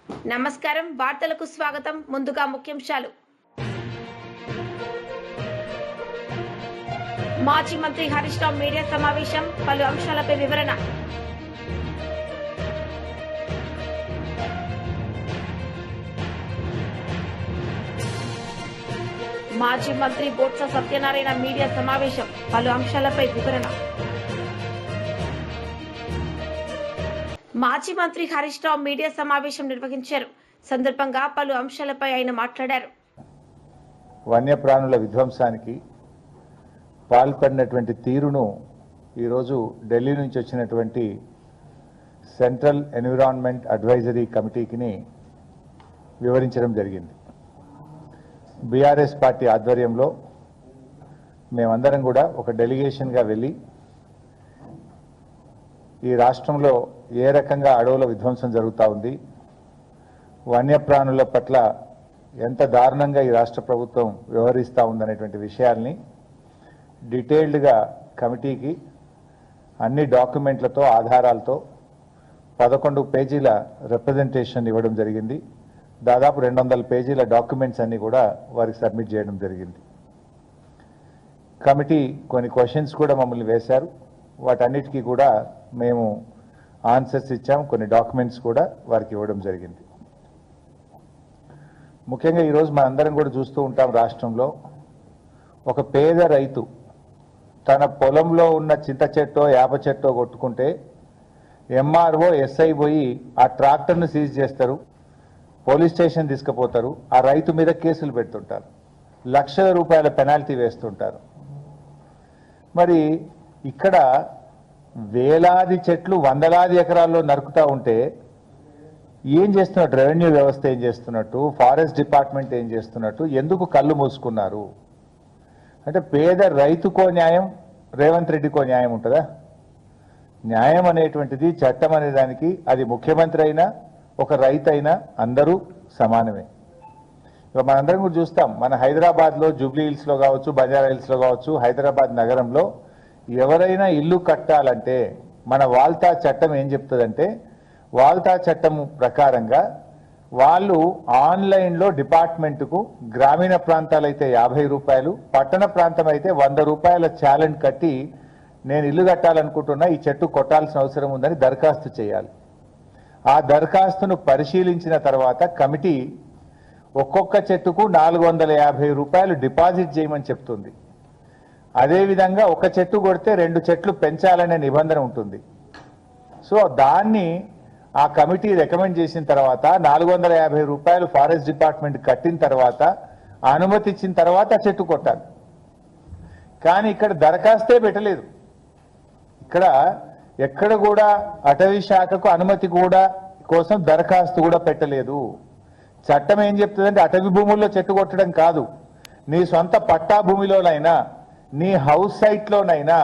నమస్కారం వార్తలకు స్వాగతం ముందుగా ముఖ్యాంశాలు మాజీ మంత్రి హరీష్ రావు మీడియా సమావేశం పలు అంశాలపై వివరణ మాజీ మంత్రి బొత్స సత్యనారాయణ మీడియా సమావేశం పలు అంశాలపై వివరణ మాజీ మంత్రి హరీష్ రావు మీడియా సమావేశం నిర్వహించారు. సందర్భంగా పలు అంశాలపై ఆయన మాట్లాడారు. వన్యప్రాణుల విధ్వంసానికి పాల్పడినటువంటి తీరును ఈరోజు ఢిల్లీ నుంచి వచ్చినటువంటి సెంట్రల్ ఎన్విరాన్మెంట్ అడ్వైజరీ కమిటీకి వివరించడం జరిగింది. బీఆర్ఎస్ పార్టీ ఆధ్వర్యంలో మేమందరం కూడా ఒక డెలిగేషన్గా వెళ్ళి ఈ రాష్ట్రంలో ఏ రకంగా అడవుల విధ్వంసం జరుగుతూ ఉంది, వన్యప్రాణుల పట్ల ఎంత దారుణంగా ఈ రాష్ట్ర ప్రభుత్వం వ్యవహరిస్తూ ఉందనేటువంటి విషయాల్ని డీటెయిల్డ్గా కమిటీకి అన్ని డాక్యుమెంట్లతో ఆధారాలతో 11 పేజీల రిప్రజెంటేషన్ ఇవ్వడం జరిగింది. దాదాపు 200 పేజీల డాక్యుమెంట్స్ అన్ని కూడా వారికి సబ్మిట్ చేయడం జరిగింది. కమిటీ కొన్ని క్వశ్చన్స్ కూడా మమ్మల్ని వేశారు. వాటన్నిటికీ కూడా మేము ఆన్సర్స్ ఇచ్చాం. కొన్ని డాక్యుమెంట్స్ కూడా వారికి ఇవ్వడం జరిగింది. ముఖ్యంగా ఈరోజు మనందరం కూడా చూస్తూ ఉంటాం, రాష్ట్రంలో ఒక పేద రైతు తన పొలంలో ఉన్న చింత చెట్టో యాప చెట్టో కొట్టుకుంటే ఎంఆర్ఓ ఎస్ఐ పోయి ఆ ట్రాక్టర్ను సీజ్ చేస్తారు, పోలీస్ స్టేషన్ తీసుకుపోతారు, ఆ రైతు మీద కేసులు పెడుతుంటారు, లక్షల రూపాయల పెనాల్టీ వేస్తుంటారు. మరి ఇక్కడ వేలాది చెట్లు వందలాది ఎకరాల్లో నరుకుతూ ఉంటే ఏం చేస్తున్నట్టు, రెవెన్యూ వ్యవస్థ ఏం చేస్తున్నట్టు, ఫారెస్ట్ డిపార్ట్మెంట్ ఏం చేస్తున్నట్టు, ఎందుకు కళ్ళు మూసుకున్నారు? అంటే పేద రైతుకో న్యాయం, రేవంత్ రెడ్డికో న్యాయం ఉంటుందా? న్యాయం అనేటువంటిది, చట్టం అనే దానికి అది ముఖ్యమంత్రి అయినా ఒక రైతు అయినా అందరూ సమానమే. ఇక మనందరం కూడా చూస్తాం, మన హైదరాబాద్లో జూబ్లీ హిల్స్లో కావచ్చు, బంజారా హిల్స్లో కావచ్చు, హైదరాబాద్ నగరంలో ఎవరైనా ఇల్లు కట్టాలంటే మన వాల్తా చట్టం ఏం చెప్తుందంటే, వాల్తా చట్టం ప్రకారంగా వాళ్ళు ఆన్లైన్లో డిపార్ట్మెంట్కు గ్రామీణ ప్రాంతాలైతే 50 రూపాయలు, పట్టణ ప్రాంతం అయితే 100 రూపాయల ఛాలెంజ్ కట్టి నేను ఇల్లు కట్టాలనుకుంటున్నా, ఈ చెట్టు కొట్టాల్సిన అవసరం ఉందని దరఖాస్తు చేయాలి. ఆ దరఖాస్తును పరిశీలించిన తర్వాత కమిటీ ఒక్కొక్క చెట్టుకు 450 రూపాయలు డిపాజిట్ చేయమని చెప్తుంది. అదేవిధంగా ఒక చెట్టు కొడితే 2 చెట్లు పెంచాలనే నిబంధన ఉంటుంది. సో దాన్ని ఆ కమిటీ రికమెండ్ చేసిన తర్వాత 450 రూపాయలు ఫారెస్ట్ డిపార్ట్మెంట్ కట్టిన తర్వాత అనుమతి ఇచ్చిన తర్వాత చెట్టు కొట్టాలి. కానీ ఇక్కడ దరఖాస్తే పెట్టలేదు. ఇక్కడ ఎక్కడ కూడా అటవీ శాఖకు అనుమతి కూడా కోసం దరఖాస్తు కూడా పెట్టలేదు. చట్టం ఏం చెప్తుందంటే అటవీ భూముల్లో చెట్టు కొట్టడం కాదు, నీ సొంత పట్టా భూమిలోనైనా నీ హౌస్ సైట్లోనైనా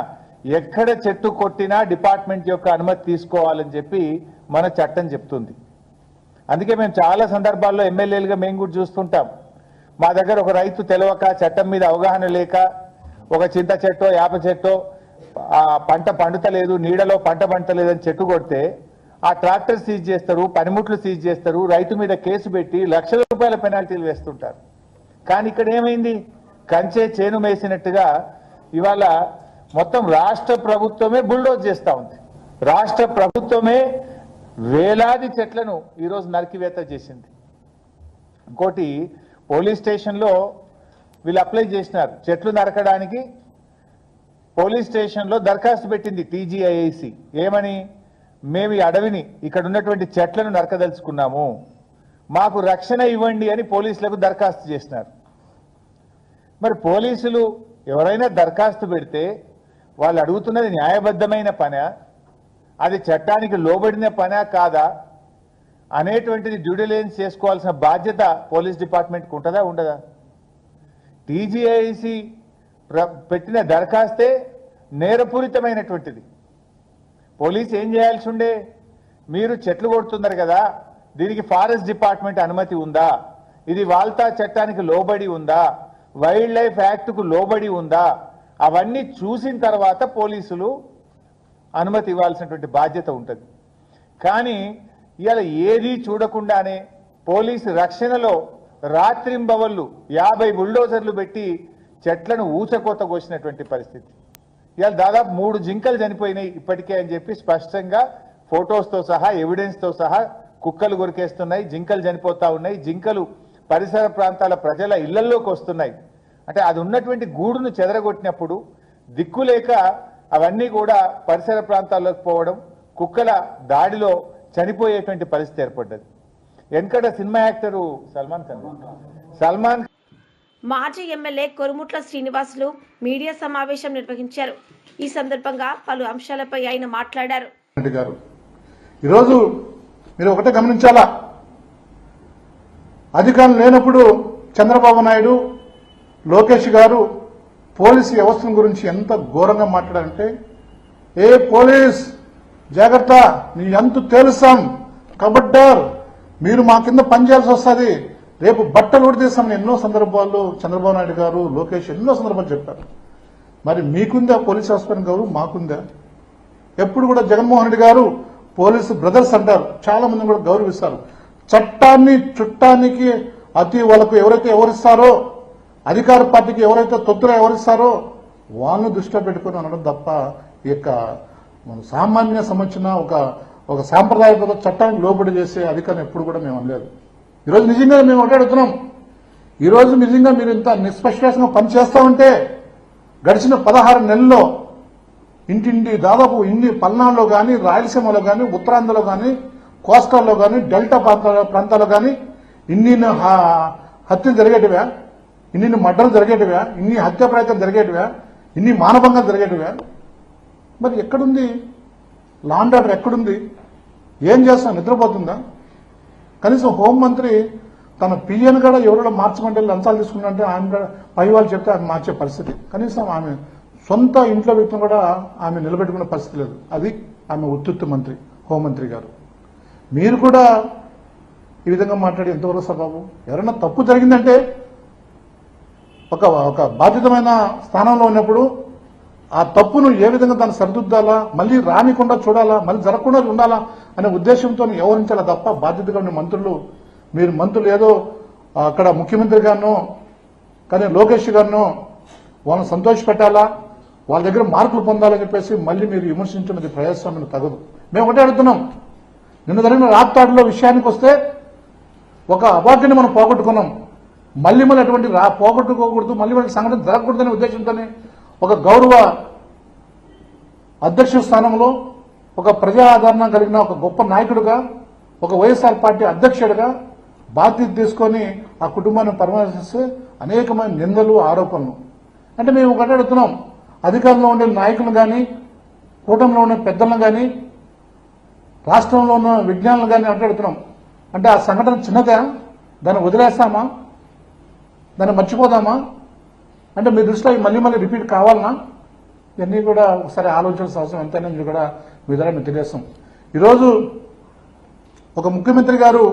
ఎక్కడ చెట్టు కొట్టినా డిపార్ట్మెంట్ యొక్క అనుమతి తీసుకోవాలని చెప్పి మన చట్టం చెప్తుంది. అందుకే మేము చాలా సందర్భాల్లో ఎమ్మెల్యేలుగా మేము కూడా చూస్తుంటాం, మా దగ్గర ఒక రైతు తెలవక, చట్టం మీద అవగాహన లేక ఒక చింత చెట్టో యాప చెట్టో పంట పండుతలేదు, నీడలో పంట పండలేదని చెట్టు కొడితే ఆ ట్రాక్టర్ సీజ్ చేస్తారు, పనిముట్లు సీజ్ చేస్తారు, రైతు మీద కేసు పెట్టి లక్షల రూపాయల పెనాల్టీలు వేస్తుంటారు. కానీ ఇక్కడ ఏమైంది, కంచే చేను మేసినట్టుగా ఇవాళ మొత్తం రాష్ట్ర ప్రభుత్వమే బుల్డోజ్ చేస్తూ ఉంది. రాష్ట్ర ప్రభుత్వమే వేలాది చెట్లను ఈరోజు నరికివేత చేసింది. ఇంకోటి, పోలీస్ స్టేషన్లో వీళ్ళు అప్లై చేసినారు, చెట్లు నరకడానికి పోలీస్ స్టేషన్లో దరఖాస్తు పెట్టింది టీజీఐఐసి. ఏమని, మేము ఈ అడవిని ఇక్కడ ఉన్నటువంటి చెట్లను నరకదలుచుకున్నాము, మాకు రక్షణ ఇవ్వండి అని పోలీసులకు దరఖాస్తు చేసినారు. మరి పోలీసులు ఎవరైనా దరఖాస్తు పెడితే వాళ్ళు అడుగుతున్నది న్యాయబద్ధమైన పనా, అది చట్టానికి లోబడిన పనా కాదా అనేటువంటిది డ్యూ డిలిజెన్స్ చేసుకోవాల్సిన బాధ్యత పోలీస్ డిపార్ట్మెంట్కి ఉంటుందా ఉండదా? టీజీఐసి పెట్టిన దరఖాస్తే నేరపూరితమైనటువంటిది. పోలీసు ఏం చేయాల్సి ఉండే, మీరు చెట్లు కొడుతున్నారు కదా, దీనికి ఫారెస్ట్ డిపార్ట్మెంట్ అనుమతి ఉందా, ఇది వాల్తా చట్టానికి లోబడి ఉందా, వైల్డ్ లైఫ్ యాక్ట్కు లోబడి ఉందా, అవన్నీ చూసిన తర్వాత పోలీసులు అనుమతి ఇవ్వాల్సినటువంటి బాధ్యత ఉంటుంది. కానీ ఇవాళ ఏదీ చూడకుండానే పోలీసు రక్షణలో రాత్రింబవళ్ళు 50 బుల్డోజర్లు పెట్టి చెట్లను ఊచకోత కోసినటువంటి పరిస్థితి. ఇవాళ దాదాపు 3 జింకలు చనిపోయినాయి ఇప్పటికే అని చెప్పి స్పష్టంగా ఫొటోస్తో సహా ఎవిడెన్స్తో సహా కుక్కలు కొరికేస్తున్నాయి, జింకలు చనిపోతా ఉన్నాయి, జింకలు పరిసర ప్రాంతాల ప్రజల ఇళ్లలోకి వస్తున్నాయి. అంటే అది ఉన్నటువంటి గూడును చెదరగొట్టినప్పుడు దిక్కులేక అవన్నీ కూడా పరిసర ప్రాంతాల్లోకి పోవడం, కుక్కల దాడిలో చనిపోయేటువంటి పరిస్థితి ఏర్పడ్డది. వెనకట సినిమా యాక్టరు సల్మాన్ మాజీ ఎమ్మెల్యే కొరుముట్ల శ్రీనివాసులు మీడియా సమావేశం నిర్వహించారు. ఈ సందర్భంగా పలు అంశాలపై ఆయన మాట్లాడారు. ఈరోజు మీరు ఒకటే గమనించాలా, అధికారం లేనప్పుడు చంద్రబాబు నాయుడు, లోకేష్ గారు పోలీసు వ్యవస్థ గురించి ఎంత ఘోరంగా మాట్లాడారంటే, ఏ పోలీస్ జాగ్రత్త, నీ ఎంత తెలుసాం, కబడ్డార్, మీరు మా కింద పనిచేయాల్సి వస్తుంది, రేపు బట్టలు ఉడితీస్తామని ఎన్నో సందర్భాల్లో చంద్రబాబు నాయుడు గారు, లోకేష్ ఎన్నో సందర్భాలు చెప్పారు. మరి మీకుందా పోలీస్ హాస్పిటల్ గౌరవం? మాకుందా? ఎప్పుడు కూడా జగన్మోహన్ రెడ్డి గారు పోలీసు బ్రదర్స్ అంటారు, చాలా మంది కూడా గౌరవిస్తారు. చట్టాన్ని చుట్టానికి అతి వాళ్ళకు ఎవరైతే ఎవరిస్తారో, అధికార పార్టీకి ఎవరైతే తొత్తుగా ఎవరిస్తారో వాళ్ళని దృష్టిలో పెట్టుకుని అనడం తప్ప ఈ యొక్క సామాన్య సంబంధించిన ఒక సాంప్రదాయబద్ధ చట్టానికి లోబడి చేసే అధికారం ఎప్పుడు కూడా మేము అనలేదు. ఈరోజు నిజంగా మేము ఒకటే అడుగుతున్నాం, ఈరోజు నిజంగా మీరు ఇంత నిష్పక్షంగా పనిచేస్తా ఉంటే గడిచిన 16 నెలల్లో ఇంటింటి దాదాపు ఇన్ని పల్నాడులో కానీ, రాయలసీమలో కానీ, ఉత్తరాంధ్రలో కానీ, కోస్తాల్లో కానీ, డెల్టా ప్రాంతాల్లో కానీ ఇన్ని హత్యలు జరిగేటివా, ఇన్ని మర్డర్లు జరిగేటివా, ఇన్ని హత్య ప్రయత్నం జరిగేటివా, ఇన్ని మానభంగాలు జరిగేటివా? మరి ఎక్కడుంది లా అండ్ ఆర్డర్? ఎక్కడుంది? ఏం చేస్తాం? నిద్రపోతుందా? కనీసం హోంమంత్రి తన పిఎన్ కూడా ఎవరో మార్చమంటే లంచాలు తీసుకుంటే ఆమె పై వాళ్ళు చెప్తే ఆమె మార్చే పరిస్థితి. కనీసం ఆమె సొంత ఇంట్లో వ్యక్తిని కూడా ఆమె నిలబెట్టుకునే పరిస్థితి లేదు. అది ఆమె ఉత్తుత్తి మంత్రి, హోంమంత్రి గారు. మీరు కూడా ఈ విధంగా మాట్లాడి ఎంతవరకు సబాబు? ఎవరైనా తప్పు జరిగిందంటే ఒక బాధ్యతమైన స్థానంలో ఉన్నప్పుడు ఆ తప్పును ఏ విధంగా దాన్ని సరిదిద్దాలా, మళ్ళీ రానికుండా చూడాలా, మళ్ళీ జరగకుండా ఉండాలా అనే ఉద్దేశంతో వ్యవహరించాలా తప్ప బాధ్యతగా ఉన్న మంత్రులు ఏదో అక్కడ ముఖ్యమంత్రి గారినో కానీ లోకేష్ గారినో వాళ్ళని సంతోషపెట్టాలా, వాళ్ళ దగ్గర మార్కులు పొందాలని చెప్పేసి మళ్ళీ మీరు విమర్శించినది ప్రజాస్వామ్యం తగదు. మేము ఒకటే అడుగుతున్నాం, నిన్న జరిగిన రాప్తాడులో విషయానికి వస్తే ఒక అవార్డుని మనం పోగొట్టుకున్నాం. మళ్ళీ అటువంటి పోగొట్టుకోకూడదు, మళ్ళీ సంఘటన జరగకూడదనే ఉద్దేశంతోనే ఒక గౌరవ అధ్యక్ష స్థానంలో ఒక ప్రజా ఆదరణ కలిగిన ఒక గొప్ప నాయకుడిగా, ఒక వైఎస్ఆర్ పార్టీ అధ్యక్షుడిగా బాధ్యత తీసుకొని ఆ కుటుంబాన్ని పరామర్శిస్తే అనేకమైన నిందలు, ఆరోపణలు. అంటే మేము ఒకటే అడుగుతున్నాం, అధికారంలో ఉండే నాయకులు కానీ, కూటమిలో ఉండే పెద్దలను కానీ, రాష్ట్రంలో ఉన్న విజ్ఞానులు కానీ అడుగుతున్నాం. అంటే ఆ సంఘటన చిన్నదా? దాన్ని వదిలేస్తామా? దాన్ని మర్చిపోదామా? అంటే మీ దృష్టిలో మళ్ళీ రిపీట్ కావాలనా? ఇవన్నీ కూడా ఒకసారి ఆలోచించాల్సిన అవసరం ఎంతైనా మీరు కూడా మీ ద్వారా మేము తెలియజేస్తాం. ఈరోజు ఒక ముఖ్యమంత్రి గారు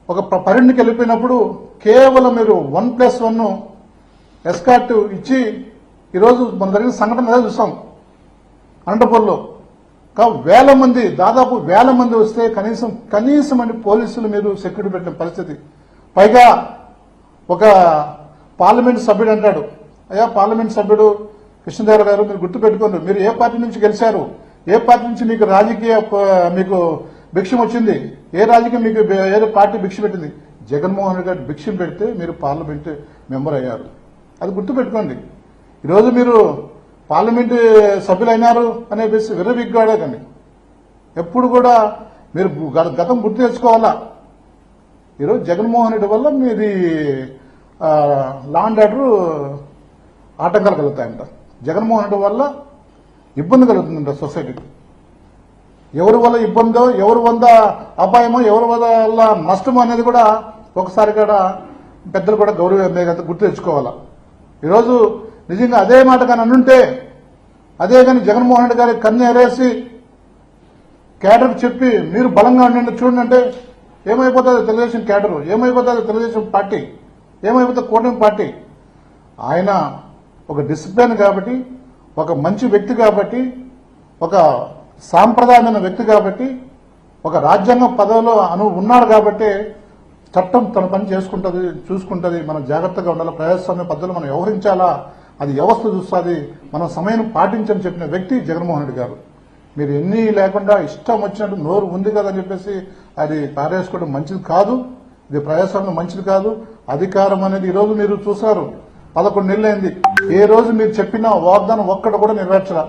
ఒక పర్యటనకి వెళ్ళిపోయినప్పుడు కేవలం మీరు 1+1 ఎస్కార్ట్ ఇచ్చి ఈరోజు మన జరిగిన సంఘటన చూస్తాం. అనంతపూర్లో వేల మంది, దాదాపు 1000 మంది వస్తే కనీసం అంటే పోలీసులు మీరు సెక్యూరిటీ పెట్టిన పరిస్థితి. పైగా ఒక పార్లమెంట్ సభ్యుడు అంటాడు, అయ్యా పార్లమెంట్ సభ్యుడు కృష్ణదేవరావు గారు, మీరు గుర్తుపెట్టుకోండి, మీరు ఏ పార్టీ నుంచి గెలిచారు, ఏ పార్టీ నుంచి మీకు రాజకీయ మీకు భిక్షం వచ్చింది, ఏ రాజకీయం మీకు ఏ పార్టీ భిక్ష పెట్టింది? జగన్మోహన్ రెడ్డి గారు భిక్షం పెడితే మీరు పార్లమెంట్ మెంబర్ అయ్యారు. అది గుర్తుపెట్టుకోండి. ఈరోజు మీరు పార్లమెంటు సభ్యులైనారు అనే విర్రవిగ్గాడే కానీ ఎప్పుడు కూడా మీరు గతం గుర్తు తెచ్చుకోవాలా. ఈరోజు జగన్మోహన్ రెడ్డి వల్ల మీది లా అండ్ ఆర్డర్ ఆటంకాలు కలుగుతాయంట. జగన్మోహన్ రెడ్డి వల్ల ఇబ్బంది కలుగుతుందంట సొసైటీకి. ఎవరి వల్ల ఇబ్బందో, ఎవరి వల్ల అపాయమో, ఎవరి వల్ల నష్టమో అనేది కూడా ఒకసారి కూడా పెద్దలు కూడా గౌరవం గుర్తు తెచ్చుకోవాలా. ఈరోజు నిజంగా అదే మాట కానీ అనుంటే, అదే కానీ జగన్మోహన్ రెడ్డి గారి కన్నెరేసి క్యాడర్కి చెప్పి మీరు బలంగా ఉండండి చూడండి అంటే ఏమైపోతుంది తెలుగుదేశం క్యాడర్, ఏమైపోతుంది తెలుగుదేశం పార్టీ, ఏమైపోతుంది కూటమి పార్టీ? ఆయన ఒక డిసిప్లిన్ కాబట్టి, ఒక మంచి వ్యక్తి కాబట్టి, ఒక సాంప్రదాయమైన వ్యక్తి కాబట్టి, ఒక రాజ్యాంగ పదవిలో ఉన్నాడు కాబట్టి చట్టం తన పని చూసుకుంటది. మనం జాగ్రత్తగా ఉండాలి. ప్రజాస్వామ్య పద్ధతిలో మనం వ్యవహరించాలా, అది వ్యవస్థ చూస్తుంది. మనం సమయం పాటించని చెప్పిన వ్యక్తి జగన్మోహన్ రెడ్డి గారు. మీరు ఎన్ని లేకుండా ఇష్టం వచ్చినట్టు నోరు ఉంది కదని చెప్పేసి అది పారేసుకోవడం మంచిది కాదు. ఇది ప్రజాస్వామ్యం మంచిది కాదు. అధికారం అనేది ఈ రోజు మీరు చూసారు, 11 నెలలైంది. ఏ రోజు మీరు చెప్పిన వాగ్దానం ఒక్కటి కూడా నెరవేర్చరా.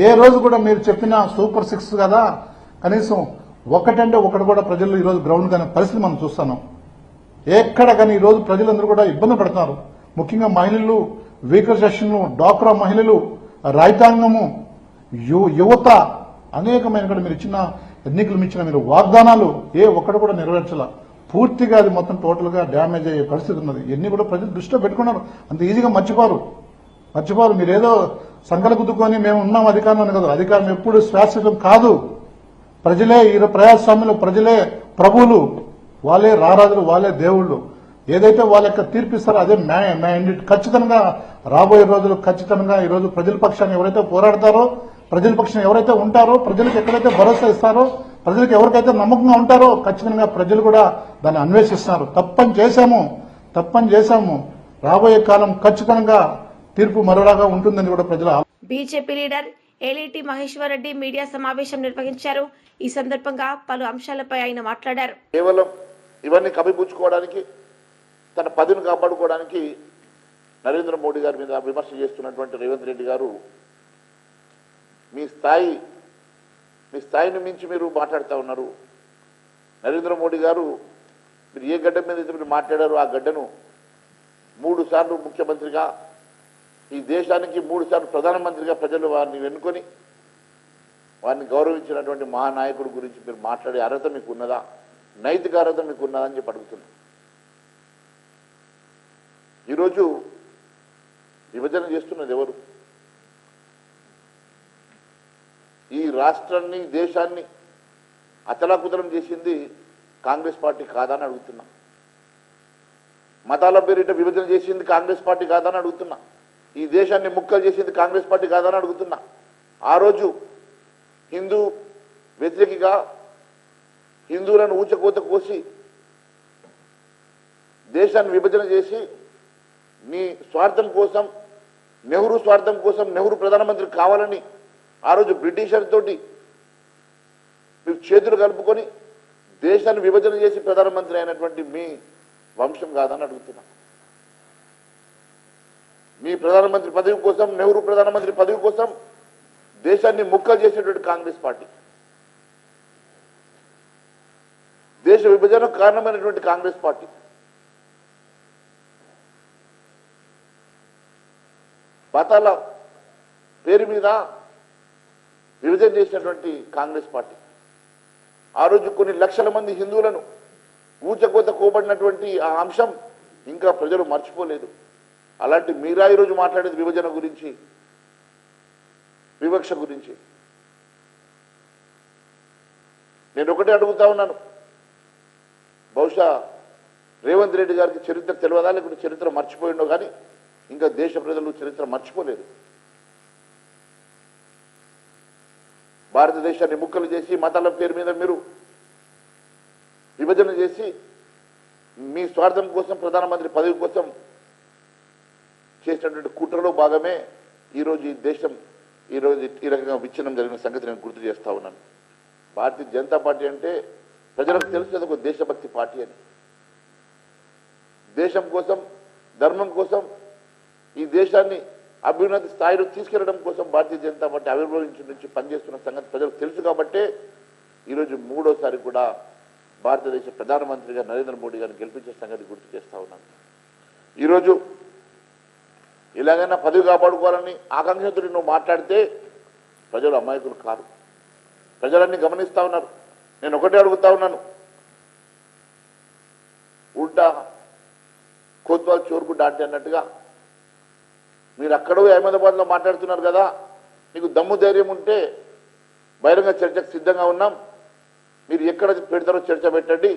ఏ రోజు కూడా మీరు చెప్పిన సూపర్ 6 కదా, కనీసం ఒకటంటే ఒకటి కూడా ప్రజలు ఈరోజు గ్రౌండ్ కానీ పరిస్థితి మనం చూస్తున్నాం. ఎక్కడ కానీ ఈరోజు ప్రజలందరూ కూడా ఇబ్బంది పడుతున్నారు. ముఖ్యంగా మహిళలు, వీకర్ సెక్షన్లు, డ్వాక్రా మహిళలు, రైతాంగము, యువత అనేకమైన కూడా మీరు ఇచ్చిన ఎన్నికలు ఇచ్చిన మీరు వాగ్దానాలు ఏ ఒక్కటి కూడా నెరవేర్చాల. పూర్తిగా అది మొత్తం టోటల్ గా డ్యామేజ్ అయ్యే పరిస్థితి ఉన్నది. ఎన్ని కూడా ప్రజలు దృష్టిలో పెట్టుకున్నారు. అంత ఈజీగా మర్చిపోరు. మీరేదో సంకల గుద్దుకొని మేము ఉన్నాం అధికారం అని కదా. అధికారం ఎప్పుడు శాశ్వతం కాదు. ప్రజలే ఈ ప్రజాస్వామ్యంలో ప్రజలే ప్రభువులు, వాళ్ళే రారాజులు, వాళ్ళే దేవుళ్ళు. ఏదైతే వాళ్ళ యొక్క తీర్పిస్తారో అదే మ్యాండేట్. ఖచ్చితంగా రాబోయే రోజులు ఖచ్చితంగా ఈ రోజు ప్రజల పక్షాన్ని ఎవరైతే పోరాడతారో, ప్రజల పక్షాన్ని ఎవరైతే ఉంటారో, ప్రజలకు ఎక్కడైతే భరోసా ఇస్తారో, ప్రజలకు ఎవరికైతే నమ్మకంగా ఉంటారో ఖచ్చితంగా ప్రజలు కూడా దాన్ని అన్వేషిస్తున్నారు. తప్పని చేశాము. రాబోయే కాలం ఖచ్చితంగా తీర్పు మరోలాగా ఉంటుందని కూడా ప్రజలు. BJP leader Eleti Maheshwar Reddy media సమావేశం నిర్వహించారు. ఈ సందర్భంగా పలు అంశాలపై ఆయన మాట్లాడారు. కేవలం ఇవన్నీ కప్పిపుచ్చుకోవడానికి, తన పదవిని కాపాడుకోవడానికి నరేంద్ర మోడీ గారి మీద విమర్శ చేస్తున్నటువంటి రేవంత్ రెడ్డి గారు, మీ స్థాయిని మించి మీరు మాట్లాడుతూ ఉన్నారు. నరేంద్ర మోడీ గారు మీరు ఏ గడ్డ మీద మీరు మాట్లాడారు, ఆ గడ్డను 3 సార్లు ముఖ్యమంత్రిగా, ఈ దేశానికి 3 సార్లు ప్రధానమంత్రిగా ప్రజలు వారిని ఎన్నుకొని వారిని గౌరవించినటువంటి మహానాయకుడి గురించి మీరు మాట్లాడే అర్హత మీకు ఉన్నదా, నైతిక అర్హత మీకు ఉన్నదా అని చెప్పి అడుగుతున్నాను. ఈరోజు విభజన చేస్తున్నది ఎవరు? ఈ రాష్ట్రాన్ని, దేశాన్ని అతలాకుతలం చేసింది కాంగ్రెస్ పార్టీ కాదని అడుగుతున్నా. మతాల పేరిట విభజన చేసింది కాంగ్రెస్ పార్టీ కాదని అడుగుతున్నా. ఈ దేశాన్ని ముక్కలు చేసింది కాంగ్రెస్ పార్టీ కాదని అడుగుతున్నా. ఆ రోజు హిందూ వ్యతిరేకిగా హిందువులను ఊచకోత కోసి దేశాన్ని విభజన చేసి నీ స్వార్థం కోసం, నెహ్రూ స్వార్థం కోసం, నెహ్రూ ప్రధానమంత్రి కావాలని ఆ రోజు బ్రిటిషర్ తోటి మీరు చేతులు కలుపుకొని దేశాన్ని విభజన చేసి ప్రధానమంత్రి అయినటువంటి మీ వంశం కాదని అడుగుతున్నా. మీ ప్రధానమంత్రి పదవి కోసం, నెహ్రూ ప్రధానమంత్రి పదవి కోసం దేశాన్ని ముక్కలు చేసేటువంటి కాంగ్రెస్ పార్టీ, దేశ విభజనకు కారణమైనటువంటి కాంగ్రెస్ పార్టీ, మతాల పేరు మీద విభజన చేసినటువంటి కాంగ్రెస్ పార్టీ, ఆ రోజు కొన్ని లక్షల మంది హిందువులను ఊచకోత కోబడినటువంటి ఆ అంశం ఇంకా ప్రజలు మర్చిపోలేదు. అలాంటి మీరా ఈరోజు మాట్లాడేది విభజన గురించి, వివక్ష గురించి. నేను ఒకటే అడుగుతా ఉన్నాను, బహుశా రేవంత్ రెడ్డి గారికి చరిత్ర తెలియదా, లేకుంటే చరిత్ర మర్చిపోయిండో కానీ ఇంకా దేశ ప్రజలు చరిత్ర మర్చిపోలేదు. భారతదేశాన్ని ముక్కలు చేసి మతాల పేరు మీద మీరు విభజన చేసి మీ స్వార్థం కోసం, ప్రధానమంత్రి పదవి కోసం చేసినటువంటి కుట్రలో భాగమే ఈరోజు ఈ దేశం ఈరోజు ఈ రకంగా విచ్ఛిన్నం జరిగిన సంగతి నేను గుర్తు చేస్తా ఉన్నాను. భారతీయ జనతా పార్టీ అంటే ప్రజలకు తెలుసు ఒక దేశభక్తి పార్టీ అని. దేశం కోసం, ధర్మం కోసం, ఈ దేశాన్ని అభ్యున్నతి స్థాయిలో తీసుకెళ్లడం కోసం భారతీయ జనతా పార్టీ ఆవిర్భవించిన నుంచి పనిచేస్తున్న సంగతి ప్రజలకు తెలుసు. కాబట్టే ఈరోజు 3వసారి కూడా భారతదేశ ప్రధానమంత్రిగా నరేంద్ర మోడీ గారిని గెలిపించే సంగతి గుర్తు చేస్తా ఉన్నాను. ఈరోజు ఇలాగైనా పదవి కాపాడుకోవాలని ఆకాంక్షతో నువ్వు మాట్లాడితే ప్రజలు అమాయకులు కాదు. ప్రజలన్నీ గమనిస్తా ఉన్నారు. నేను ఒకటే అడుగుతా ఉన్నాను, ఉల్టా కోత్వాల్ చోరుకు డాంటే అన్నట్టుగా మీరు అక్కడో అహ్మదాబాద్లో మాట్లాడుతున్నారు కదా, మీకు దమ్ము ధైర్యం ఉంటే బహిరంగ చర్చకు సిద్ధంగా ఉన్నాం, మీరు ఎక్కడ పెడతారో చర్చ పెట్టండి.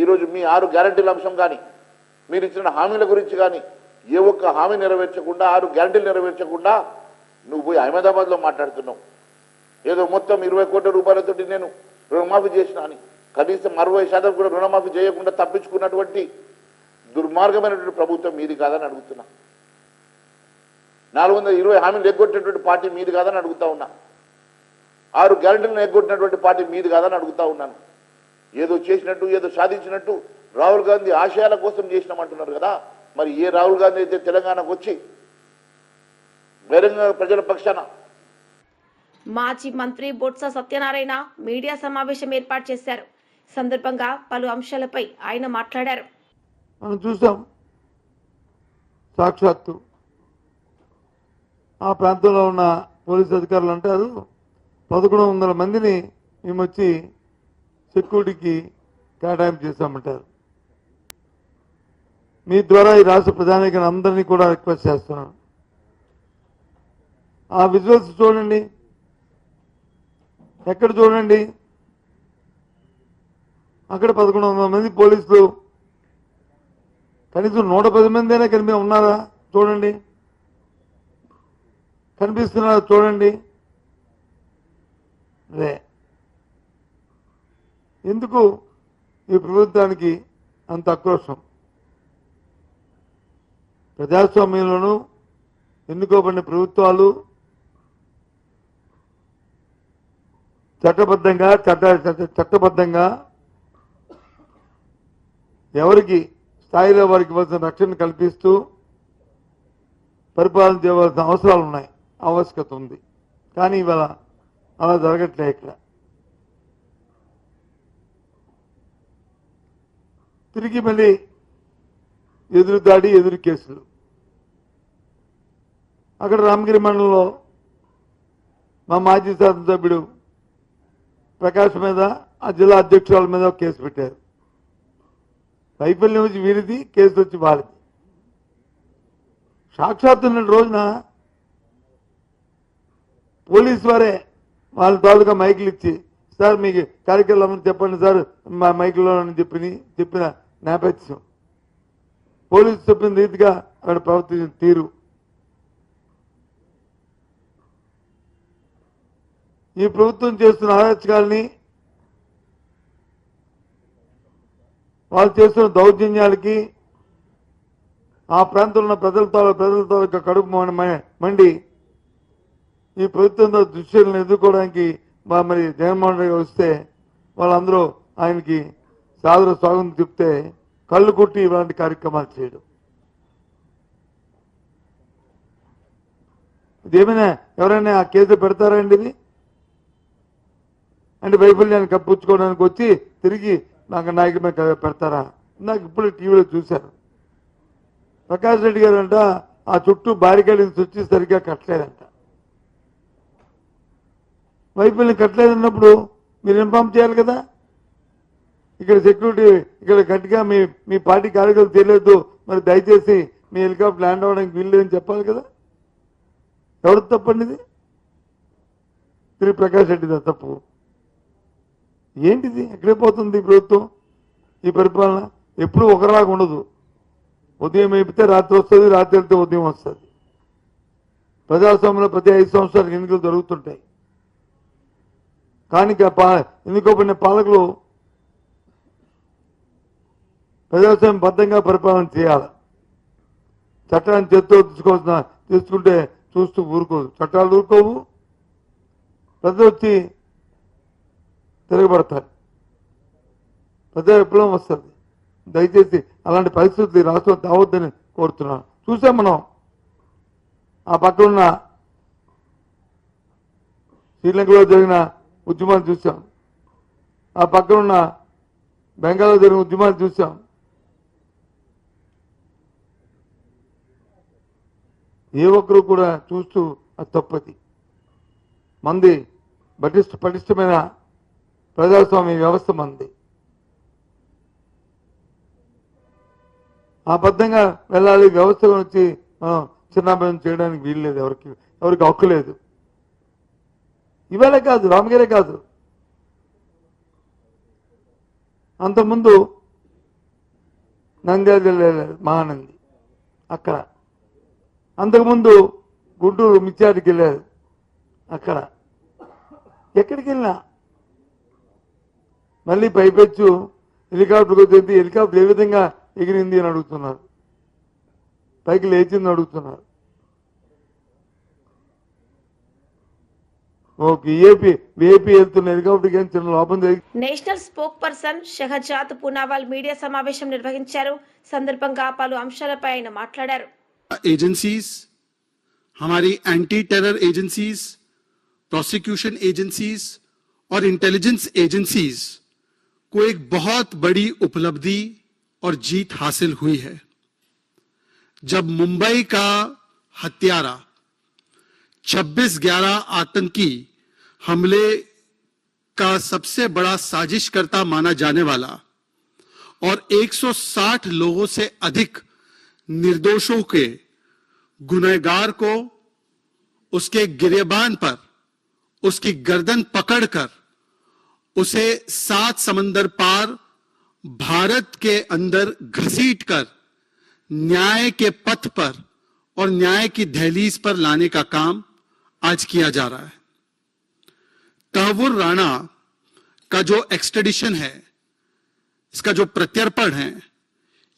ఈరోజు మీ 6 గ్యారంటీల అంశం కానీ, మీరు ఇచ్చిన హామీల గురించి కానీ ఏ ఒక్క హామీ నెరవేర్చకుండా, 6 గ్యారంటీలు నెరవేర్చకుండా నువ్వు పోయి అహ్మదాబాద్లో మాట్లాడుతున్నావు. ఏదో మొత్తం 20 కోట్ల రూపాయలతోటి నేను రుణమాఫీ చేసిన అని. కనీసం 60% కూడా రుణమాఫీ చేయకుండా తప్పించుకున్నటువంటి దుర్మార్గమైనటువంటి ప్రభుత్వం మీది కాదని అడుగుతున్నా. 420 హామీలు ఎగ్గొట్టినటువంటి పార్టీ మీది కాదని అడుగుతా ఉన్నా. 6 గ్యారెంటీలను ఎగ్గొట్టినటువంటి పార్టీ మీది కాదని అడుగుతా ఉన్నాను. ఏదో చేసినట్టు ఏదో సాధించినట్టు రాహుల్ గాంధీ ఆశయాల కోసం చేసినామంటున్నారు కదా. మరి ఏ రాహుల్ గాంధీ అయితే తెలంగాణకు వచ్చి బహిరంగ ప్రజల పక్షాన మాజీ మంత్రి బొత్స సత్యనారాయణ మీడియా సమావేశం ఏర్పాటు చేశారు. ఈ సందర్భంగా పలు అంశాలపై ఆయన మాట్లాడారు. మనం చూసాం, సాక్షాత్తు ఆ ప్రాంతంలో ఉన్న పోలీసు అధికారులు అంటారు 1100 మందిని మేము వచ్చి సెక్యూరిటీకి కేటాయింపు చేశామంటారు. మీ ద్వారా ఈ రాష్ట్ర ప్రధానిగా అందరినీ కూడా రిక్వెస్ట్ చేస్తున్నాను, ఆ విజువల్స్ చూడండి, ఎక్కడ చూడండి, అక్కడ 1100 మంది పోలీసులు, కనీసం 110 మంది అయినా కనిపి ఉన్నారా చూడండి, కనిపిస్తున్నారా చూడండి. అదే ఎందుకు ఈ ప్రభుత్వానికి అంత ఆక్రోశం? ప్రజాస్వామ్యంలోనూ ఎన్నుకోబడిన ప్రభుత్వాలు చట్టబద్ధంగా ఎవరికి స్థాయిలో వారికి ఇవ్వాల్సిన రక్షణ కల్పిస్తూ పరిపాలన చేయవలసిన అవసరాలు ఉన్నాయి, ఆవశ్యకత ఉంది. కానీ ఇవాళ అలా జరగట్లే. ఇక్కడ తిరిగి మళ్ళీ ఎదురు దాడి, ఎదురు కేసులు. అక్కడ రామగిరి మండలంలో మా మాజీ శాసనసభ్యుడు ప్రకాష్ మీద, ఆ జిల్లా అధ్యక్షురాల మీద ఒక కేసు పెట్టారు. వైఫల్యం వచ్చి వీరిది, కేసు వచ్చి వారిది. సాక్షాత్తు ఉన్న రోజున పోలీసు వారే వాళ్ళ తాలూకా మైకులు ఇచ్చి, సార్ మీకు కార్యక్రమం చెప్పండి సార్ మా మైకులో చెప్పిన నేపథ్యం, పోలీసు చెప్పిన రీతిగా అక్కడ ప్రవర్తించిన తీరు. ఈ ప్రభుత్వం చేస్తున్న అరాచకాలని, వాళ్ళు చేస్తున్న దౌర్జన్యాలకి ఆ ప్రాంతంలో ఉన్న ప్రజలతో కడుపు మండి ఈ ప్రభుత్వంతో దృశ్యాలను ఎదుర్కోవడానికి మరి జగన్మోహన్ రెడ్డి వస్తే వాళ్ళందరూ ఆయనకి సాదర స్వాగతం చెప్తే కళ్ళు కొట్టి ఇలాంటి కార్యక్రమాలు చేయడం. ఇదేమైనా ఎవరైనా ఆ కేసు పెడతారండి? ఇది అంటే వైఫల్యాన్ని కప్పించుకోవడానికి వచ్చి తిరిగి నాకు నాయకుడి మీద పెడతారా? నాకు ఇప్పుడు టీవీలో చూశాను, ప్రకాష్ రెడ్డి గారు అంట ఆ చుట్టూ బారికేడ్ని వచ్చి సరిగ్గా కట్టలేదంట. వైఫల్యం కట్టలేదన్నప్పుడు మీరు ఇన్ఫార్మ్ చేయాలి కదా. ఇక్కడ సెక్యూరిటీ ఇక్కడ గట్టిగా మీ పార్టీ కార్యకర్తలు తెలియదు, మరి దయచేసి మీ హెలికాప్టర్ ల్యాండ్ అవ్వడానికి వీల్లేదని చెప్పాలి కదా. ఎవరు తప్పండి ఇది? శ్రీ ప్రకాష్ రెడ్డిదా తప్పు? ఏంటిది? ఎక్కడే పోతుంది ప్రభుత్వం? ఈ పరిపాలన ఎప్పుడు ఒకలాగా ఉండదు. ఉదయం అయిపోతే రాత్రి వస్తుంది, రాత్రి వెళ్తే ఉదయం వస్తుంది. ప్రజాస్వామ్యంలో ప్రతి 5 సంవత్సరాలకు ఎన్నికలు జరుగుతుంటాయి. కానీ ఎన్నుకోబడిన పాలకులు ప్రజాస్వామ్యం బద్ధంగా పరిపాలన చేయాలి. చట్టాన్ని చేత్తో తీసుకుంటే చూస్తూ ఊరుకోదు, చట్టాలు ఊరుకోవు, ప్రజలు వచ్చి తిరగబడతారు, ప్రజా విప్లవం వస్తుంది. దయచేసి అలాంటి పరిస్థితులు రాష్ట్రం తావద్దని కోరుతున్నాను. చూసాం మనం ఆ పక్కనున్న శ్రీలంకలో జరిగిన ఉద్యమాలు చూసాం, ఆ పక్కనున్న బెంగాల్లో జరిగిన ఉద్యమాలు చూసాం. ఏ ఒక్కరు కూడా చూస్తూ అది తప్పది. మంది పటిష్టమైన ప్రజాస్వామ్య వ్యవస్థ మంది. ఆ బద్ధంగా వెళ్ళాలి, వ్యవస్థ వచ్చి మనం చిన్నాభిన్నం చేయడానికి వీల్లేదు, ఎవరికి హక్కు లేదు. ఇవాళ కాదు, రామగిరే కాదు, అంతకుముందు నంద్యాల మహానంది అక్కడ, అంతకుముందు గుంటూరు మిచ్చాటికి వెళ్ళారు అక్కడ. ఎక్కడికి వెళ్ళినా మళ్ళీ పైపెచ్చు హెలికాప్టర్కి వచ్చేది హెలికాప్టర్ ఏ విధంగా ఎగిరింది అని అడుగుతున్నారు, పైకి లేచింది అడుగుతున్నారు. ఓ విఐపీ వెళ్తున్న హెలికాప్టర్కి ఏం చిన్న లోపం జరిగి national spokesperson Shehzad Poonawala media సమావేశం నిర్వహించారు. సందర్భంగా పలు అంశాలపై ఆయన మాట్లాడారు. एजेंसीज, हमारी anti terror agencies, prosecution agencies और इंटेलिजेंस एजेंसीज को एक बहुत बड़ी उपलब्धि और जीत हासिल हुई है। जब मुंबई का हत्यारा 26/11 आतंकी हमले का सबसे बड़ा साजिशकर्ता माना जाने वाला और 160 लोगों से अधिक निर्दोषों के गुनहगार को उसके गिरेबान पर उसकी गर्दन पकड़कर उसे 7 समंदर पार भारत के अंदर घसीटकर न्याय के पथ पर और न्याय की दहलीज पर लाने का काम आज किया जा रहा है। तहव्वुर राणा का जो एक्सट्रेडिशन है, इसका जो प्रत्यर्पण है,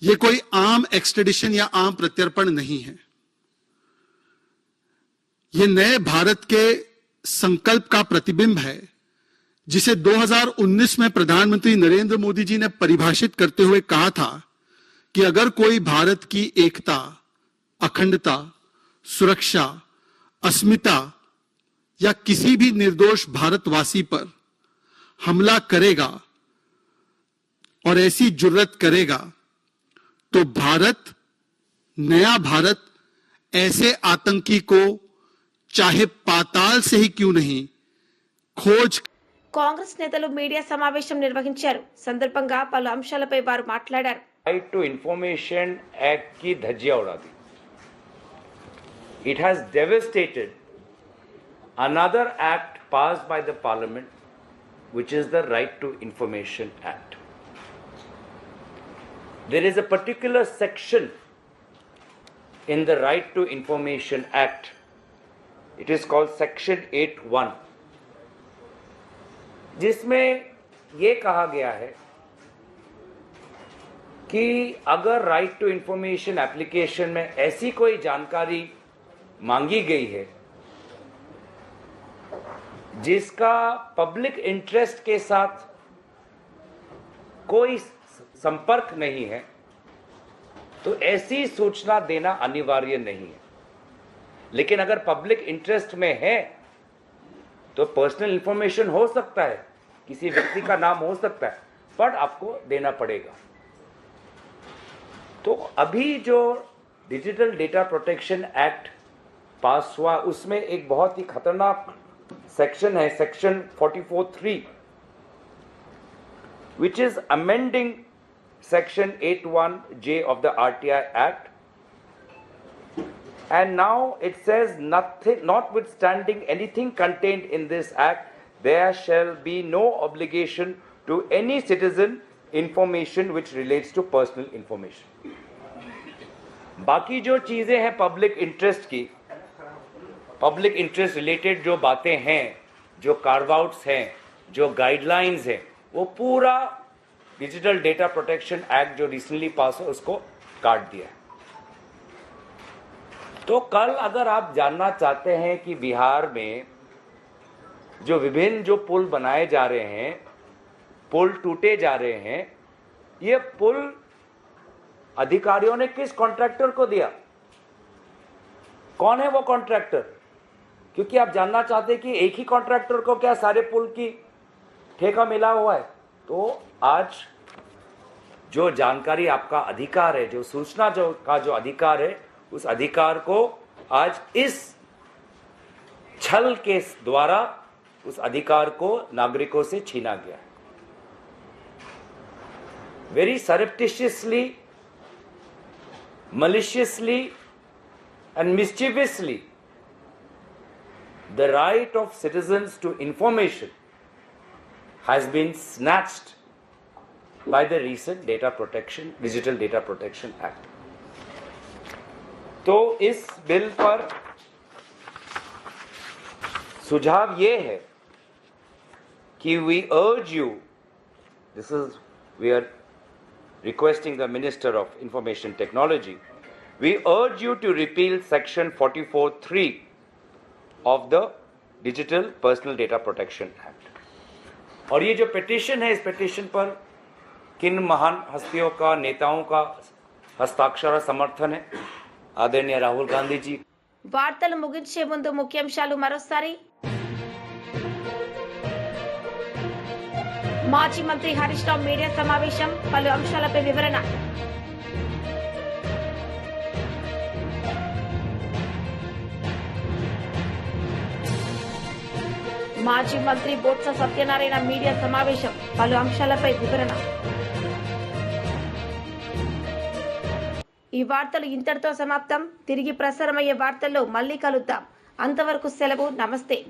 ये कोई आम एक्सट्रेडिशन या आम प्रत्यर्पण नहीं है। ये नए भारत के संकल्प का प्रतिबिंब है जिसे 2019 में प्रधानमंत्री नरेंद्र मोदी जी ने परिभाषित करते हुए कहा था कि अगर कोई भारत की एकता, अखंडता, सुरक्षा, अस्मिता या किसी भी निर्दोष भारतवासी पर हमला करेगा और ऐसी जुर्रत करेगा तो भारत, नया भारत ऐसे आतंकी को चाहे पाताल से ही क्यों नहीं खोज. కాంగ్రెస్ నేతలు మీడియా సమావేశం నిర్వహించారు. సందర్భంగా పలు అంశాలపై వారు మాట్లాడారు. राइट टू इंफॉर्मेशन एक्ट की धज्जियां उड़ा दी. It has devastated another act passed by the parliament which is the right to information act. There is a particular section in the Right to Information Act. It is called Section 8(1), जिसमें ये कहा गया है कि अगर right to information application में ऐसी कोई जानकारी मांगी गई है जिसका पब्लिक इंटरेस्ट के साथ कोई संपर्क नहीं है तो ऐसी सूचना देना अनिवार्य नहीं है. लेकिन अगर पब्लिक इंटरेस्ट में है तो पर्सनल इंफॉर्मेशन हो सकता है, किसी व्यक्ति का नाम हो सकता है, बट आपको देना पड़ेगा. तो अभी जो डिजिटल डेटा प्रोटेक्शन एक्ट पास हुआ उसमें एक बहुत ही खतरनाक सेक्शन है, section 44(3), which is amending Section 8(1)(j) of the RTI Act, and now it says nothing, notwithstanding anything contained in this act, there shall be no obligation to any citizen information which relates to personal information. बाकी जो चीजें हैं public interest की, public interest related जो बातें हैं, जो curve outs हैं, जो गाइडलाइंस हैं, वो पूरा डिजिटल डेटा प्रोटेक्शन एक्ट जो रिसेंटली पास हो उसको काट दिया है. तो कल अगर आप जानना चाहते हैं कि बिहार में जो विभिन्न जो पुल बनाए जा रहे हैं, पुल टूटे जा रहे हैं, ये पुल अधिकारियों ने किस कॉन्ट्रैक्टर को दिया, कौन है वो कॉन्ट्रैक्टर? क्योंकि आप जानना चाहते हैं कि एक ही कॉन्ट्रैक्टर को क्या सारे पुल की ठेका मिला हुआ है. तो आज जो जानकारी आपका अधिकार है, जो सूचना का जो अधिकार है, उस अधिकार को आज इस छल के द्वारा उस अधिकार को नागरिकों से छीना गया. Very surreptitiously, maliciously and mischievously, the right of citizens to information has been snatched by the recent Digital Data Protection Act. तो इस बिल पर सुझाव ये है कि we urge you this is we are requesting the Minister of Information Technology. We urge you to repeal Section 44(3) of the Digital Personal Data Protection Act. और ये जो पिटीशन है, इस पिटीशन पर किन महान हस्तियों का, नेताओं का हस्ताक्षर और समर्थन है? आदरणीय राहुल गांधी जी। వార్తలు ముగించే ముందు ముఖ్యాంశాలు మరోసారి. మాజీ మంత్రి హరీష్ రావు మీడియా సమావేశం, పలు అంశాలపై వివరణ. మాజీ మంత్రి బొత్స సత్యనారాయణ మీడియా సమావేశం, పలు అంశాలపై వివరణ. ఈ వార్తలు ఇంతటితో సమాప్తం. తిరిగి ప్రసారమయ్యే వార్తల్లో మళ్ళీ కలుద్దాం. అంతవరకు సెలవు. నమస్తే.